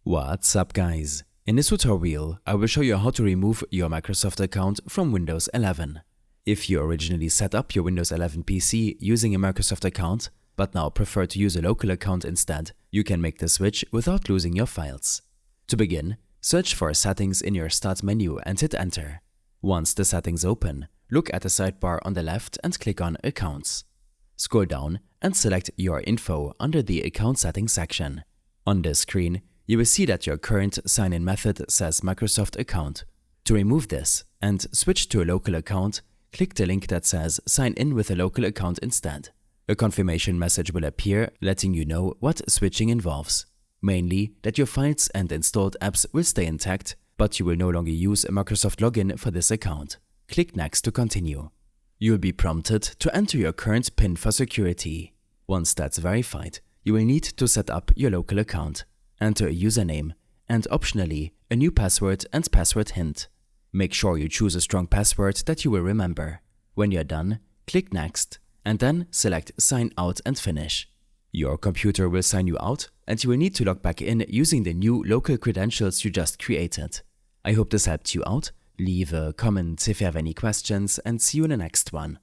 What's up guys? In this tutorial, I will show you how to remove your Microsoft account from Windows 11. If you originally set up your Windows 11 PC using a Microsoft account, but now prefer to use a local account instead, you can make the switch without losing your files. To begin, search for Settings in your Start menu and hit Enter. Once the settings open, look at the sidebar on the left and click on Accounts. Scroll down and select Your Info under the Account Settings section. On this screen, you will see that your current sign-in method says Microsoft account. To remove this and switch to a local account, click the link that says Sign in with a local account instead. A confirmation message will appear letting you know what switching involves. Mainly that your files and installed apps will stay intact, but you will no longer use a Microsoft login for this account. Click Next to continue. You'll be prompted to enter your current PIN for security. Once that's verified, you will need to set up your local account. Enter a username and optionally a new password and password hint. Make sure you choose a strong password that you will remember. When you're done, click Next and then select Sign Out and Finish. Your computer will sign you out and you will need to log back in using the new local credentials you just created. I hope this helped you out. Leave a comment if you have any questions and see you in the next one.